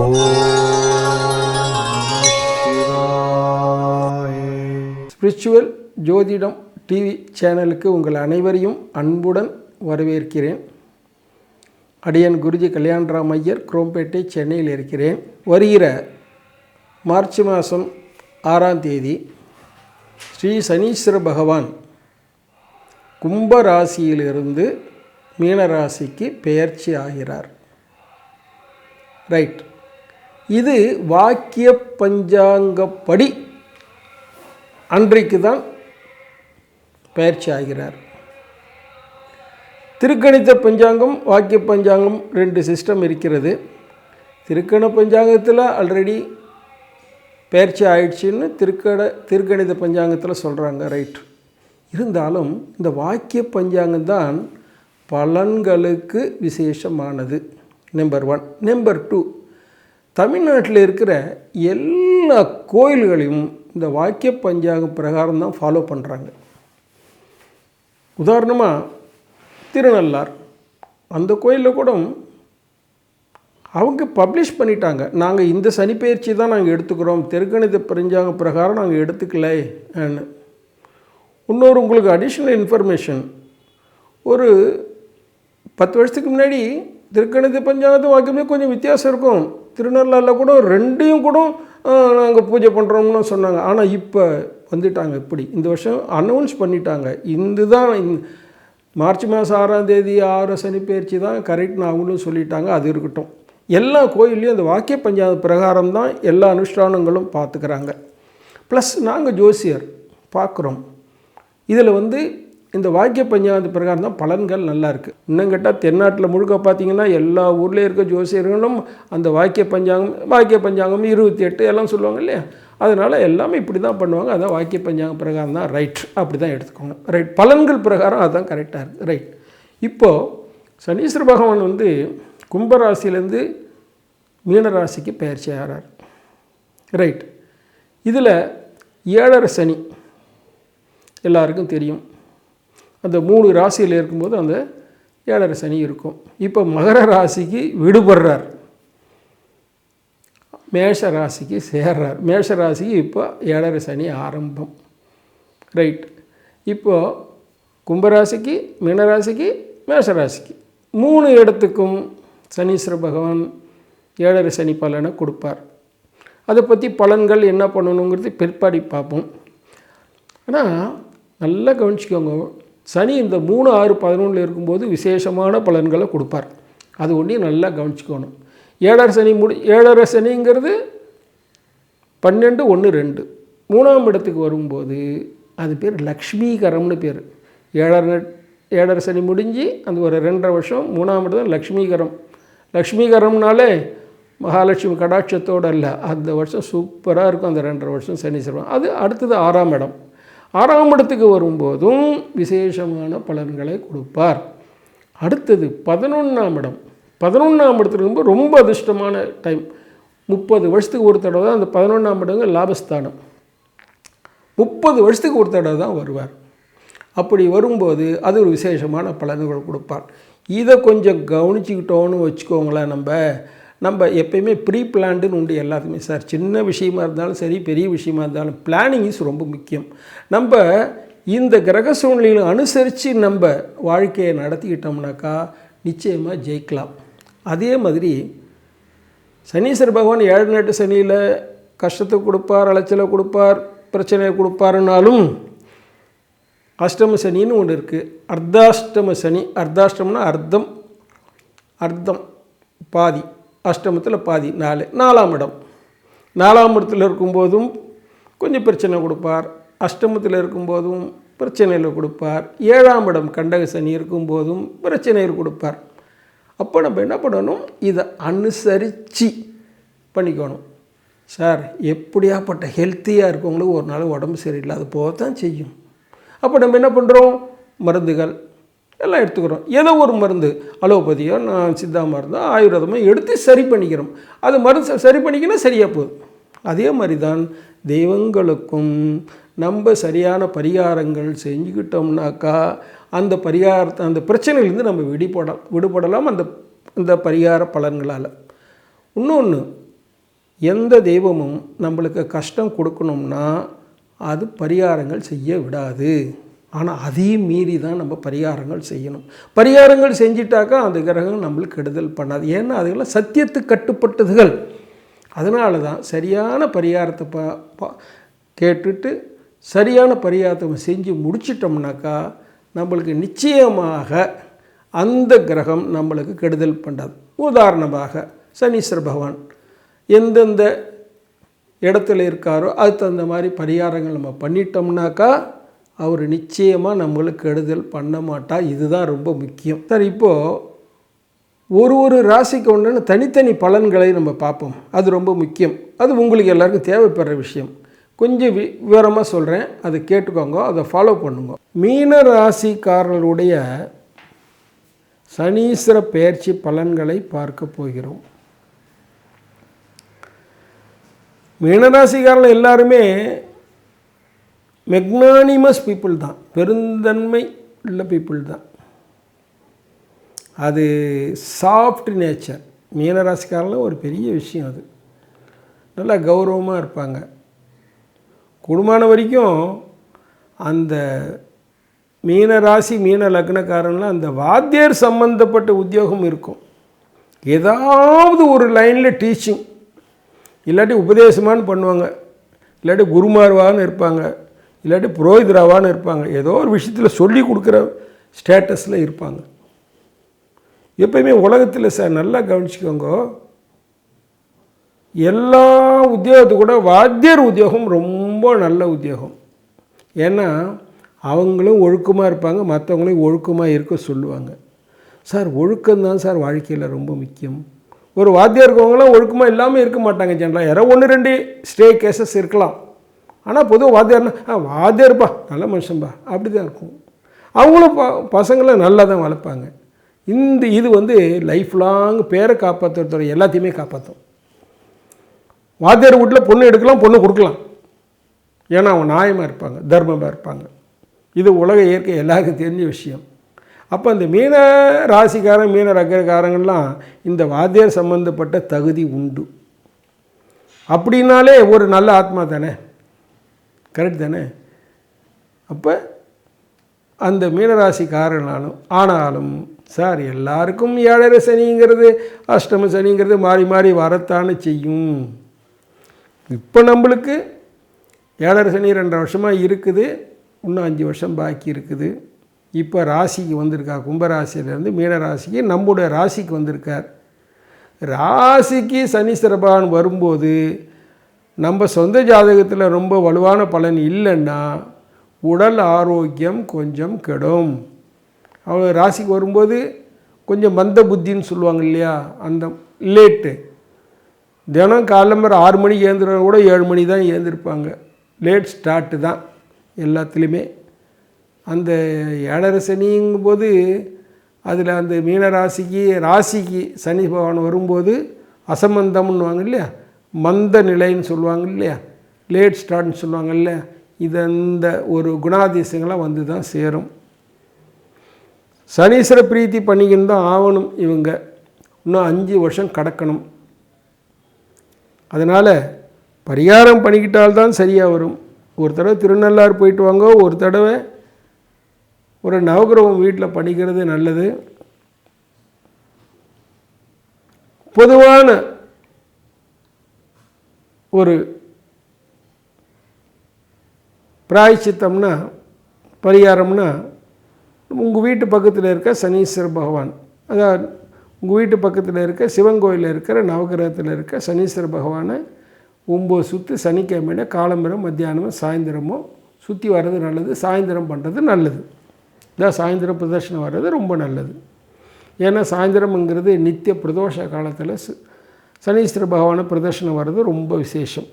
ஓம் சிவாய. ஸ்பிரிச்சுவல் ஜோதிடம் டிவி சேனலுக்கு உங்கள் அனைவரையும் அன்புடன் வரவேற்கிறேன். அடியன் குருஜி கல்யாணராம் ஐயர், குரோம்பேட்டை, சென்னையில் இருக்கிறேன். வருகிற மார்ச் மாதம் 6ஆம் தேதி ஸ்ரீ சனீஸ்வர பகவான் கும்பராசியிலிருந்து மீனராசிக்கு பெயர்ச்சி ஆகிறார். ரைட். இது வாக்கிய பஞ்சாங்கப்படி அன்றைக்கு தான் பெயர்ச்சி ஆகிறார். திருக்கணித பஞ்சாங்கம், வாக்கிய பஞ்சாங்கம், 2 சிஸ்டம் இருக்கிறது. திருக்கண பஞ்சாங்கத்தில் ஆல்ரெடி பெயர்ச்சி ஆயிடுச்சுன்னு திருக்கணித பஞ்சாங்கத்தில் சொல்கிறாங்க. ரைட். இருந்தாலும் இந்த வாக்கிய பஞ்சாங்கம் தான் பலன்களுக்கு விசேஷமானது. நம்பர் 1. நம்பர் 2, தமிழ்நாட்டில் இருக்கிற எல்லா கோயில்களையும் இந்த வாக்கிய பஞ்சாங்க பிரகாரம் தான் ஃபாலோ பண்ணுறாங்க. உதாரணமாக திருநள்ளார், அந்த கோயிலில் கூட அவங்க பப்ளிஷ் பண்ணிட்டாங்க, நாங்கள் இந்த சனிப்பெயர்ச்சி தான் நாங்கள் எடுத்துக்கிறோம், திருக்கணித பஞ்சாங்க பிரகாரம் நாங்கள் எடுத்துக்கல. இன்னொரு உங்களுக்கு அடிஷ்னல் இன்ஃபர்மேஷன், ஒரு 10 வருஷத்துக்கு முன்னாடி திருக்கணித பஞ்சாங்கத்து வாக்கியமே கொஞ்சம் வித்தியாசம் இருக்கும். திருநள்ளாறில் கூட 2ஐயும் கூட நாங்கள் பூஜை பண்ணுறோம்னு சொன்னாங்க. ஆனால் இப்போ வந்துட்டாங்க. இப்படி இந்த வருஷம் அனௌன்ஸ் பண்ணிட்டாங்க, இதுதான் மார்ச் மாதம் 6ஆம் தேதி 6 சனிப்பெயர்ச்சி தான் கரெக்ட்னு அவங்களும் சொல்லிட்டாங்க. அது இருக்கட்டும். எல்லா கோயில்லையும் அந்த வாக்கிய பஞ்சாங்க பிரகாரம் தான் எல்லா அனுஷ்டானங்களும் பார்த்துக்கிறாங்க. ப்ளஸ் நாங்கள் ஜோசியர் பார்க்குறோம். இதில் இந்த வாக்கிய பஞ்சாங்க பிரகாரம் தான் பலன்கள் நல்லா இருக்குது. இன்னும் கேட்டால் தென்னாட்டில் முழுக்க பார்த்திங்கன்னா எல்லா ஊர்லேயும் இருக்க ஜோசியர்களும் அந்த வாக்கிய பஞ்சாங்கம் 28 எல்லாம் சொல்லுவாங்க இல்லையா, அதனால் எல்லாமே இப்படி தான் பண்ணுவாங்க. அதான் வாக்கிய பஞ்சாங்க பிரகாரம் தான் ரைட், அப்படி தான் எடுத்துக்கோங்க. ரைட். பலன்கள் பிரகாரம் அதுதான் கரெக்டாக இருக்குது. ரைட். இப்போது சனீஸ்வர பகவான் கும்பராசிலேருந்து மீனராசிக்கு பெயர்ச்சி ஆகிறார். ரைட். இதில் 7.5 சனி எல்லாருக்கும் தெரியும். அந்த 3 ராசியில் இருக்கும்போது அந்த 7.5 சனி இருக்கும். இப்போ மகர ராசிக்கு விடுபடுறார், மேஷ ராசிக்கு சேர்றார். மேஷ ராசிக்கு இப்போ 7.5 சனி ஆரம்பம். ரைட். இப்போது கும்பராசிக்கு, மீனராசிக்கு, மேஷராசிக்கு 3 இடத்துக்கும் சனீஸ்வர பகவான் 7.5 சனி பலனை கொடுப்பார். அதை பற்றி பலன்கள் என்ன பண்ணணுங்கிறது பிற்பாடி பார்ப்போம். ஆனால் நல்லா கவனிச்சிக்கோங்க, சனி இந்த 3, 6, 11 இருக்கும்போது விசேஷமான பலன்களை கொடுப்பார். அது ஒன்றையும் நல்லா கவனிச்சிக்கணும். 7.5 சனி 7.5 சனிங்கிறது 12, 1, 2 3ஆம் இடத்துக்கு வரும்போது அது பேர் லக்ஷ்மீகரம்னு பேர். 7.5 சனி முடிஞ்சு அந்த ஒரு 2.5 வருஷம் 3ஆம் இடம் தான் லக்ஷ்மீகரம். லக்ஷ்மீகரம்னாலே மகாலட்சுமி கடாட்சத்தோடு இல்லை, அந்த வருஷம் சூப்பராக இருக்கும். அந்த 2.5 வருஷம் சனீஸ்வரன். அது அடுத்தது 6ஆம் இடம். 6ஆம் இடத்துக்கு வரும்போதும் விசேஷமான பலன்களை கொடுப்பார். அடுத்தது 11ஆம் இடம். 11ஆம் இடத்துக்கு வரும்போது ரொம்ப அதிர்ஷ்டமான டைம். 30 வருஷத்துக்கு ஒரு தடவை தான் அந்த 11ஆம் இடங்க லாபஸ்தானம். 30 வருஷத்துக்கு ஒரு தடவை தான் வருவார். அப்படி வரும்போது அது ஒரு விசேஷமான பலன்கள் கொடுப்பார். இதை கொஞ்சம் கவனிச்சுக்கிட்டோன்னு வச்சுக்கோங்களேன். நம்ம எப்பயுமே ப்ரீ பிளான்டுன்னு உண்டு எல்லாத்துக்குமே சார். சின்ன விஷயமா இருந்தாலும் சரி, பெரிய விஷயமா இருந்தாலும் பிளானிங் இஸ் ரொம்ப முக்கியம். நம்ம இந்த கிரக சூழ்நிலைகளை அனுசரித்து நம்ம வாழ்க்கையை நடத்திக்கிட்டோம்னாக்கா நிச்சயமாக ஜெயிக்கலாம். அதே மாதிரி சனீஸ்வர பகவான் 7.8 சனியில் கஷ்டத்தை கொடுப்பார், அலைச்சலை கொடுப்பார், பிரச்சனையை கொடுப்பாருனாலும் அஷ்டம சனின்னு ஒன்று இருக்குது. அர்த்தாஷ்டம சனி. அர்த்தாஷ்டமம்னா அர்த்தம் பாதி, அஷ்டமத்தில் பாதி 4. 4ஆம் இடம். 4ஆம் இடத்தில் இருக்கும்போதும் கொஞ்சம் பிரச்சனை கொடுப்பார், அஷ்டமத்தில் இருக்கும்போதும் பிரச்சனையில் கொடுப்பார், 7ஆம் இடம் கண்டக சனி இருக்கும்போதும் பிரச்சனைகள் கொடுப்பார். அப்போ நம்ம என்ன பண்ணணும், இதை அனுசரித்து பண்ணிக்கணும். சார், எப்படியாப்பட்ட ஹெல்த்தியாக இருக்கவங்களுக்கு ஒரு நாள் உடம்பு சரியில்லை, அது போக தான் செய்யும். அப்போ நம்ம என்ன பண்ணுறோம், மருந்துகள் எல்லாம் எடுத்துக்கிறோம். ஏதோ ஒரு மருந்து, அலோபதியோ சித்தா மருந்தோ ஆயுர்வேதமோ எடுத்து சரி பண்ணிக்கிறோம். அது மருந்து சரி பண்ணிக்கினா சரியாக போகுது. அதே மாதிரி தான் தெய்வங்களுக்கும் நம்ம சரியான பரிகாரங்கள் செஞ்சுக்கிட்டோம்னாக்கா அந்த பிரச்சனையிலேருந்து நம்ம விடுபடலாம் அந்த பரிகார பலன்களால். இன்னொன்று, எந்த தெய்வமும் நம்மளுக்கு கஷ்டம் கொடுக்கணும்னா அது பரிகாரங்கள் செய்ய விடாது. ஆனால் அதையும் மீறி தான் நம்ம பரிகாரங்கள் செய்யணும். பரிகாரங்கள் செஞ்சிட்டாக்கா அந்த கிரகம் நம்மளுக்கு கெடுதல் பண்ணாது. ஏன்னா அதுக்கெல்லாம் சத்தியத்துக்கு கட்டுப்பட்டதுகள். அதனால தான் சரியான பரிகாரத்தை கேட்டுட்டு சரியான பரிகாரத்தை செஞ்சு முடிச்சிட்டோம்னாக்கா நம்மளுக்கு நிச்சயமாக அந்த கிரகம் நம்மளுக்கு கெடுதல் பண்ணாது. உதாரணமாக சனீஸ்வர பகவான் எந்தெந்த இடத்துல இருக்காரோ அதுக்கு தகுந்த மாதிரி பரிகாரங்கள் நம்ம பண்ணிட்டோம்னாக்கா அவர் நிச்சயமாக நம்மளுக்கு கெடுதல் பண்ண மாட்டார். இதுதான் ரொம்ப முக்கியம். சார், இப்போது ஒரு ராசிக்கு ஒன்று தனித்தனி பலன்களை நம்ம பார்ப்போம். அது ரொம்ப முக்கியம். அது உங்களுக்கு எல்லாருக்கும் தேவைப்படுற விஷயம். கொஞ்சம் விவரமாக சொல்கிறேன், அதை கேட்டுக்கோங்க, அதை ஃபாலோ பண்ணுங்க. மீன ராசிக்காரர்களுடைய சனீஸ்வர பெயர்ச்சி பலன்களை பார்க்க போகிறோம். மீனராசிக்காரர்கள் எல்லாருமே மெக்னானிமஸ் பீப்புள் தான், பெருந்தன்மை உள்ள பீப்புள் தான். அது சாஃப்ட் நேச்சர். மீனராசிக்காரர்கள் ஒரு பெரிய விஷயம். அது நல்லா கௌரவமாக இருப்பாங்க. குடும்பமான வரைக்கும் அந்த மீனராசி மீன லக்னக்காரன்லாம் அந்த வாத்தியர் சம்பந்தப்பட்ட உத்தியோகம் இருக்கும். ஏதாவது ஒரு லைனில் டீச்சிங், இல்லாட்டி உபதேசமானு பண்ணுவாங்க, இல்லாட்டி குருமார்வான்னு இருப்பாங்க, இல்லாட்டி புரோகிதராவான்னு இருப்பாங்க. ஏதோ ஒரு விஷயத்தில் சொல்லி கொடுக்குற ஸ்டேட்டஸில் இருப்பாங்க. எப்பயுமே உலகத்தில் சார் நல்லா கவனிச்சுக்கோங்க, எல்லா உத்தியோகத்தை கூட வாத்தியர் உத்தியோகம் ரொம்ப நல்ல உத்தியோகம். ஏன்னா அவங்களும் ஒழுக்கமாக இருப்பாங்க, மற்றவங்களையும் ஒழுக்கமாக இருக்க சொல்லுவாங்க. சார், ஒழுக்கம்தான் சார் வாழ்க்கையில் ரொம்ப முக்கியம். ஒரு வாத்தியார் இருக்கவங்களாம் ஒழுக்கமாக இல்லாமல் இருக்க மாட்டாங்க. ஜென்ரலாக யாரோ 1-2 ஸ்டே கேசஸ் இருக்கலாம். ஆனால் பொதுவாக வாத்தியார்னா வாத்தியார்ப்பா நல்ல மனுஷன்பா அப்படி தான் இருக்கும். அவங்களும் பசங்களை நல்லா தான் வளர்ப்பாங்க. இது லைஃப் லாங் பேரை காப்பாற்றுற எல்லாத்தையுமே காப்பாற்றும். வாத்தியார் வீட்டில் பொண்ணு எடுக்கலாம், பொண்ணு கொடுக்கலாம். ஏன்னா அவங்க நியாயமாக இருப்பாங்க, தர்மமாக இருப்பாங்க. இது உலக இயற்கை எல்லாருக்கும் தெரிஞ்ச விஷயம். அப்போ இந்த மீன ராசிக்காரன் மீன ரகக்காரங்கள்லாம் இந்த வாத்தியார் சம்பந்தப்பட்ட தகுதி உண்டு. அப்படின்னாலே ஒரு நல்ல ஆத்மா தானே, கரெக்ட் தானே? அப்போ அந்த மீனராசிக்காரனாலும் ஆனாலும் சார் எல்லாருக்கும் 7.5 சனிங்கிறது அஷ்டம சனிங்கிறது மாறி மாறி வரத்தானே செய்யும். இப்போ நம்மளுக்கு 7.5 சனி 2 வருஷமாக இருக்குது, இன்னும் 5 வருஷம் பாக்கி இருக்குது. இப்போ ராசிக்கு வந்திருக்கா, கும்பராசியிலேருந்து மீனராசிக்கு நம்முடைய ராசிக்கு வந்திருக்கார். ராசிக்கு சனீஸ்வர பகவான் வரும்போது நம்ம சொந்த ஜாதகத்தில் ரொம்ப வலுவான பலன் இல்லைன்னா உடல் ஆரோக்கியம் கொஞ்சம் கெடும். அவங்க ராசிக்கு வரும்போது கொஞ்சம் மந்த புத்தின்னு சொல்லுவாங்க இல்லையா, அந்த லேட்டு. தினம் காலம்பர 6 மணிக்கு ஏந்திரவங்க கூட 7 மணி தான் ஏந்திருப்பாங்க. லேட் ஸ்டார்ட்டு தான் எல்லாத்துலேயுமே. அந்த 7.5 சனிங்கும்போது அதில் அந்த ராசிக்கு சனி பகவான் வரும்போது அசமந்தம்னுவாங்க இல்லையா, மந்த நிலைன்னு சொல்லுவாங்க இல்லையா, லேட் ஸ்டார்ட்னு சொல்லுவாங்க இல்லையா, இந்த ஒரு குணாதிசயங்களாக வந்து தான் சேரும். சனீஸ்வர பிரீத்தி பண்ணிக்கின்னு தான் ஆகணும். இவங்க இன்னும் 5 வருஷம் கடக்கணும். அதனால் பரிகாரம் பண்ணிக்கிட்டால்தான் சரியாக வரும். ஒரு தடவை திருநள்ளாறு போயிட்டு வாங்க, ஒரு தடவை ஒரு நவகிரகம் வீட்டில் பண்ணிக்கிறது நல்லது. பொதுவான ஒரு பிராயச்சித்தம்னா பரிகாரம்னா உங்கள் வீட்டு பக்கத்தில் இருக்க சனீஸ்வர பகவான், அதாவது உங்கள் வீட்டு பக்கத்தில் இருக்க சிவன் கோயிலில் இருக்கிற நவகிரகத்தில் இருக்க சனீஸ்வர பகவானை 9 சுற்று சனிக்கிழமையில காலம்பரம் மத்தியானமும் சாயந்தரமும் சுற்றி வர்றது நல்லது. சாயந்தரம் பண்ணுறது நல்லது. இதான் சாயந்தரம் பிரதர்ஷனம் வர்றது ரொம்ப நல்லது. ஏன்னா சாயந்தரம்ங்கிறது நித்திய பிரதோஷ காலத்தில் சனீஸ்வர பகவானை பிரதர்ஷனம் வர்றது ரொம்ப விசேஷம்.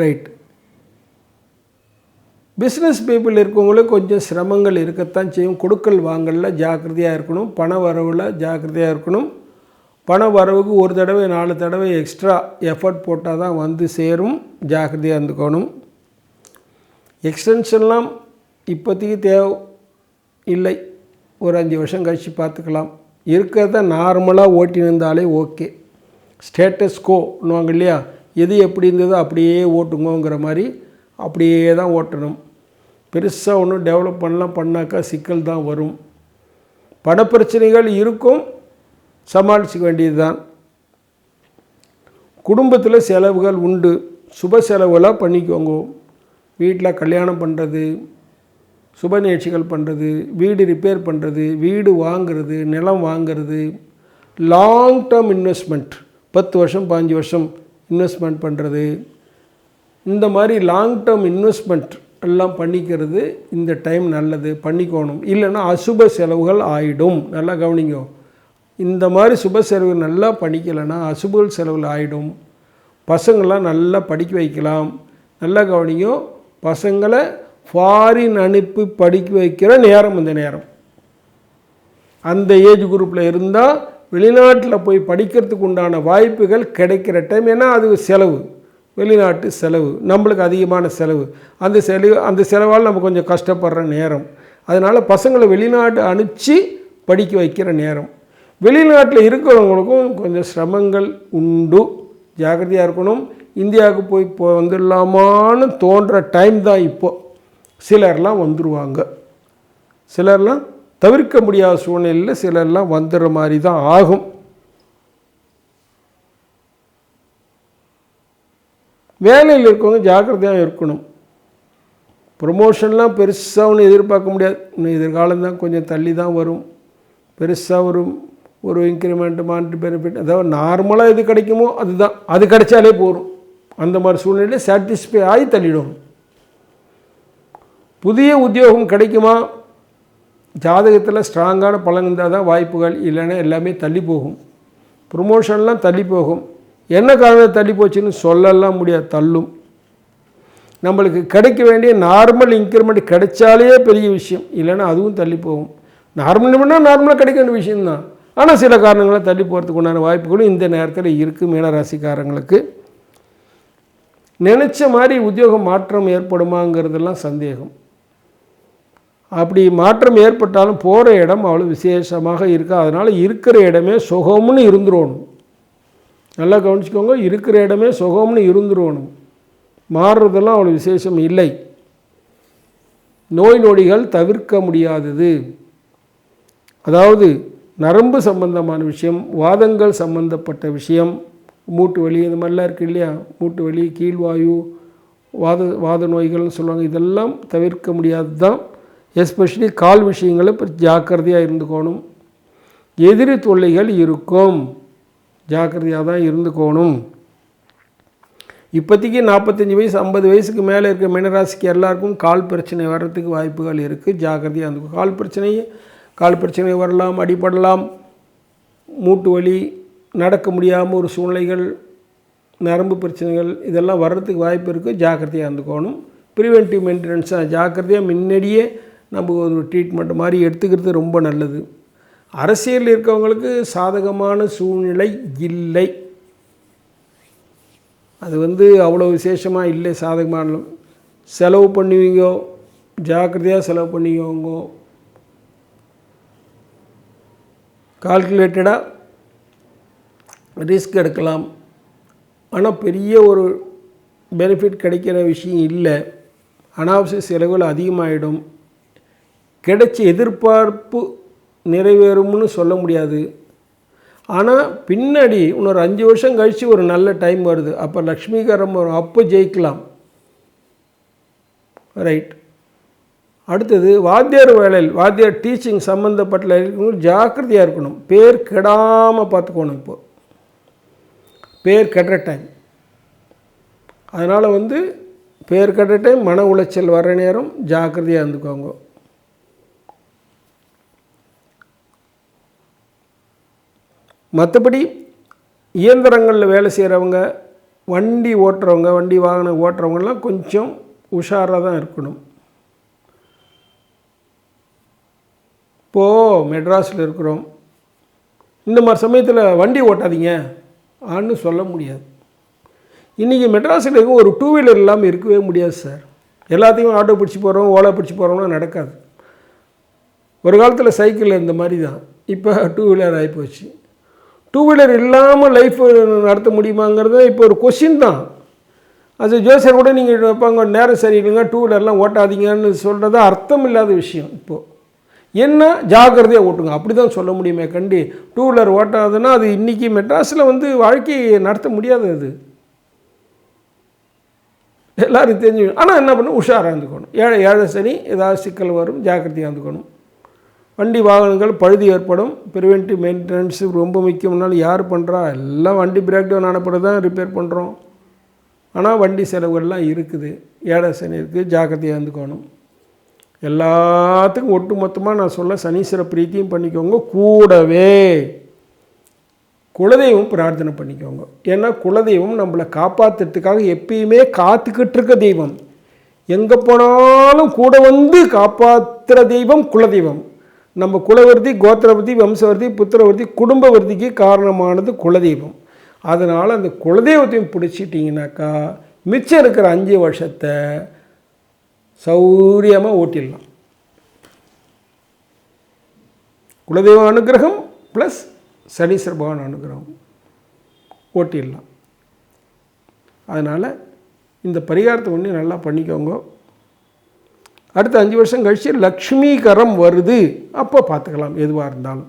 ரைட். பிஸ்னஸ் பீப்புள் இருக்கவங்களுக்கு கொஞ்சம் சிரமங்கள் இருக்கத்தான் செய்யும். கொடுக்கல் வாங்கலில் ஜாக்கிரதையாக இருக்கணும். பண வரவில் ஜாக்கிரதையாக இருக்கணும். பண வரவுக்கு ஒரு தடவை 4 தடவை எக்ஸ்ட்ரா எஃபர்ட் போட்டால் தான் வந்து சேரும். ஜாக்கிரதையாக இருந்துக்கணும். எக்ஸ்டென்ஷன்லாம் இப்போதைக்கு தேவை இல்லை, ஒரு 5 வருஷம் கழித்து பார்த்துக்கலாம். இருக்கிறத நார்மலாக ஓட்டி இருந்தாலே ஓகே. ஸ்டேட்டஸ் கோன்னுவாங்க இல்லையா, எது எப்படி இருந்ததோ அப்படியே ஓட்டுங்கோங்கிற மாதிரி அப்படியே தான் ஓட்டணும். பெருசாக ஒன்றும் டெவலப் பண்ணாக்கா சிக்கல் தான் வரும். பணப்பிரச்சனைகள் இருக்கும், சமாளிக்க வேண்டியது தான். குடும்பத்தில் செலவுகள் உண்டு, சுப செலவுகளாக பண்ணிக்கோங்க. வீட்டில் கல்யாணம் பண்ணுறது, சுப நிகழ்ச்சிகள் பண்ணுறது, வீடு ரிப்பேர் பண்ணுறது, வீடு வாங்கிறது, நிலம் வாங்கிறது, லாங் டேர்ம் இன்வெஸ்ட்மெண்ட் 10 வருஷம் 15 வருஷம் இன்வெஸ்ட்மெண்ட் பண்ணுறது, இந்த மாதிரி லாங் டேர்ம் இன்வெஸ்ட்மெண்ட் எல்லாம் பண்ணிக்கிறது இந்த டைம் நல்லது, பண்ணிக்கணும். இல்லைன்னா அசுப செலவுகள் ஆகிடும். நல்லா கவனிங்க. இந்த மாதிரி சுப செலவு நல்லா பண்ணிக்கலைன்னா அசுப செலவுகள் ஆகிடும். பசங்களாம் நல்லா படிக்க வைக்கலாம். நல்லா கவனிங்க. பசங்களை ஃபாரின் அனுப்பி படிக்க வைக்கிற நேரம் இந்த நேரம். அந்த ஏஜ் குரூப்பில் இருந்தால் வெளிநாட்டில் போய் படிக்கிறதுக்கு உண்டான வாய்ப்புகள் கிடைக்கிற டைம். ஏன்னா அது செலவு, வெளிநாட்டு செலவு, நம்மளுக்கு அதிகமான செலவு. அந்த செலவால் நம்ம கொஞ்சம் கஷ்டப்படுற நேரம். அதனால் பசங்களை வெளிநாட்டு அனுப்பிச்சி படிக்க வைக்கிற நேரம். வெளிநாட்டில் இருக்கிறவங்களுக்கும் கொஞ்சம் சிரமங்கள் உண்டு, ஜாக்கிரதையாக இருக்கணும். இந்தியாவுக்கு போய் வந்துடலாமான்னு தோன்ற டைம் தான் இப்போது. சிலர்லாம் வந்துடுவாங்க, சிலர்லாம் தவிர்க்க முடியாத சூழ்நிலையில் சிலர்லாம் வந்துடுற மாதிரி தான் ஆகும். வேலையில் இருக்கவங்க ஜாக்கிரதையாக இருக்கணும். ப்ரொமோஷன்லாம் பெருசாக ஒன்று எதிர்பார்க்க முடியாது. இன்னும் எதிர்காலம்தான் கொஞ்சம் தள்ளி தான் வரும். பெருசாக ஒரு இன்க்ரிமெண்ட், மானிட்டரி பெனிஃபிட், அதாவது நார்மலாக எது கிடைக்குமோ அதுதான், அது கிடைச்சாலே போகும். அந்த மாதிரி சூழ்நிலையில் சாட்டிஸ்ஃபை ஆகி தள்ளிடும். புதிய உத்தியோகம் கிடைக்குமா? ஜாதகத்தில் ஸ்ட்ராங்கான பலன் இருந்தால் தான் வாய்ப்புகள், இல்லைன்னா எல்லாமே தள்ளி போகும். ப்ரொமோஷன்லாம் தள்ளி போகும். என்ன காரணம் தள்ளி போச்சுன்னு சொல்லலாம் முடியாது, தள்ளும். நம்மளுக்கு கிடைக்க வேண்டிய நார்மல் இன்க்ரிமெண்ட் கிடைச்சாலே பெரிய விஷயம், இல்லைன்னா அதுவும் தள்ளி போகும். நார்மலாக கிடைக்க வேண்டிய விஷயம்தான், ஆனால் சில காரணங்களாக தள்ளி போகிறதுக்கு உண்டான வாய்ப்புகளும் இந்த நேரத்தில் இருக்குது. மீனராசிக்காரங்களுக்கு நினச்ச மாதிரி உத்தியோகம் மாற்றம் ஏற்படுமாங்கிறதெல்லாம் சந்தேகம். அப்படி மாற்றம் ஏற்பட்டாலும் போகிற இடம் அவ்வளோ விசேஷமாக இருக்கா. அதனால் இருக்கிற இடமே சுகம்னு இருந்துருவணும். நல்லா கவனிச்சுக்கோங்க, இருக்கிற இடமே சுகம்னு இருந்துருவணும். மாறுறதெல்லாம் அவ்வளோ விசேஷம் இல்லை. நோய் நொடிகள் தவிர்க்க முடியாதது. அதாவது நரம்பு சம்பந்தமான விஷயம், வாதங்கள் சம்பந்தப்பட்ட விஷயம், மூட்டு வலி, இது மாதிரிலாம் இருக்குது இல்லையா, மூட்டு வலி, கீழ்வாயு, வாத நோய்கள்னு சொல்லுவாங்க. இதெல்லாம் தவிர்க்க முடியாது தான். எஸ்பெஷலி கால் விஷயங்களை ஜாக்கிரதையாக இருந்துக்கணும். எதிரி தொல்லைகள் இருக்கும், ஜாக்கிரதையாக தான் இருந்துக்கணும். இப்போதைக்கு 45 வயசு 50 வயசுக்கு மேலே இருக்க மீனராசிக்கு எல்லாருக்கும் கால் பிரச்சனை வர்றதுக்கு வாய்ப்புகள் இருக்குது. ஜாக்கிரதையாக இருந்துக்கும். கால் பிரச்சனை வரலாம், அடிபடலாம், மூட்டு வலி, நடக்க முடியாமல் ஒரு சூழ்நிலைகள், நரம்பு பிரச்சனைகள், இதெல்லாம் வர்றதுக்கு வாய்ப்பு இருக்குது. ஜாக்கிரதையாக இருந்துக்கணும். ப்ரிவென்டிவ் மெயின்டெனன்ஸாக ஜாக்கிரதையாக முன்னாடியே நம்ம ஒரு ட்ரீட்மெண்ட் மாதிரி எடுத்துக்கிறது ரொம்ப நல்லது. அரசியலில் இருக்கவங்களுக்கு சாதகமான சூழ்நிலை இல்லை. அது அவ்வளோ விசேஷமாக இல்லை, சாதகமான. செலவு பண்ணுவீங்க, ஜாக்கிரதையாக செலவு பண்ணிக்கோங்க. கால்குலேட்டடாக ரிஸ்க் எடுக்கலாம், ஆனால் பெரிய ஒரு பெனிஃபிட் கிடைக்கிற விஷயம் இல்லை. அனாவசிய செலவுகள் அதிகமாகிடும். கிடைச்ச எதிர்பார்ப்பு நிறைவேறும்னு சொல்ல முடியாது. ஆனால் பின்னாடி இன்னொரு 5 வருஷம் கழித்து ஒரு நல்ல டைம் வருது, அப்போ லக்ஷ்மிகரம் வரும், அப்போ ஜெயிக்கலாம். ரைட். அடுத்தது வாத்தியார் வேலையில், வாத்தியார் டீச்சிங் சம்மந்தப்பட்ட இருக்கணும், ஜாக்கிரதையாக இருக்கணும். பேர் கெடாமல் பார்த்துக்கணும். இப்போது பேர் கெடுற டைம். அதனால் பேர் கெடுற டைம், மன உளைச்சல் வர்ற நேரம், ஜாக்கிரதையாக இருந்துக்கோங்க. மற்றபடி இயந்திரங்களில் வேலை செய்கிறவங்க, வண்டி ஓட்டுறவங்க, வண்டி வாகனம் ஓட்டுறவங்கலாம் கொஞ்சம் உஷாராக தான் இருக்கணும். இப்போது மெட்ராஸில் இருக்கிறோம், இந்த மாதிரி சமயத்தில் வண்டி ஓட்டாதீங்க ஆன்னு சொல்ல முடியாது. இன்றைக்கி மெட்ராஸில் இருக்க ஒரு 2 வீலர் இல்லாமல் இருக்கவே முடியாது சார். எல்லாத்தையும் ஆட்டோ பிடிச்சி போகிறோம், ஓலா பிடிச்சி போகிறோம்னா நடக்காது. ஒரு காலத்தில் சைக்கிள் இந்த மாதிரி தான், இப்போ 2 வீலர் ஆகிப்போச்சு. டூ வீலர் இல்லாமல் லைஃப் நடத்த முடியுமாங்கிறது இப்போ ஒரு கொஷின் தான். அது ஜோசியர் கூட நீங்கள் வைப்பாங்க, நேரம் சரியில்லைங்க, டூ வீலர்லாம் ஓட்டாதீங்கன்னு சொல்கிறது அர்த்தம் இல்லாத விஷயம். இப்போது என்ன ஜாக்கிரதையாக ஓட்டுங்க அப்படி தான் சொல்ல முடியுமே கண்டி. டூ வீலர் ஓட்டாதுன்னா அது இன்றைக்கி மெட்ராஸில் வந்து வாழ்க்கையை நடத்த முடியாது. அது எல்லோரும் தெரிஞ்சு. ஆனால் என்ன பண்ணணும், உஷாராக இருந்துக்கணும். ஏழை சனி ஏதாவது சிக்கல் வரும், ஜாக்கிரதையாக இருந்துக்கணும். வண்டி வாகனங்கள் பழுது ஏற்படும். ப்ரிவென்டிவ் மெயின்டெனன்ஸு ரொம்ப முக்கியம்னாலும் யார் பண்ணுறா? எல்லாம் வண்டி பிரேக் டவுன் ஆனப்பட தான் ரிப்பேர் பண்ணுறோம். ஆனால் வண்டி செலவுகள்லாம் இருக்குது. ஏழை சனி இருக்குது, ஜாக்கிரதையாக இருந்துக்கணும். எல்லாத்துக்கும் ஒட்டு மொத்தமாக நான் சொல்ல சனீஸ்வர பிரீத்தியும் பண்ணிக்கோங்க. கூடவே குலதெய்வம் பிரார்த்தனை பண்ணிக்கோங்க. ஏன்னா குலதெய்வம் நம்மளை காப்பாற்றுறதுக்காக எப்பயுமே காத்துக்கிட்டு இருக்க தெய்வம். எங்கே போனாலும் கூட வந்து காப்பாற்றுற தெய்வம் குலதெய்வம். நம்ம குலவர்த்தி, கோத்திரவர்த்தி, வம்சவர்த்தி, புத்திரவர்த்தி, குடும்பவர்த்திக்கு காரணமானது குலதெய்வம். அதனால் அந்த குலதெய்வத்தையும் பிடிச்சிட்டிங்கனாக்கா மிச்சம் இருக்கிற 5 வருஷத்தை சௌரியமாக ஓட்டிடலாம். குலதெய்வ அனுகிரகம் ப்ளஸ் சனீஸ்வர பகவான் அனுகிரகம் ஓட்டிடலாம். அதனால் இந்த பரிகாரத்தை ஒன்று நல்லா பண்ணிக்கோங்க. அடுத்த 5 வருஷம் கழித்து லக்ஷ்மீகரம் வருது, அப்போ பார்த்துக்கலாம் எதுவாக இருந்தாலும்.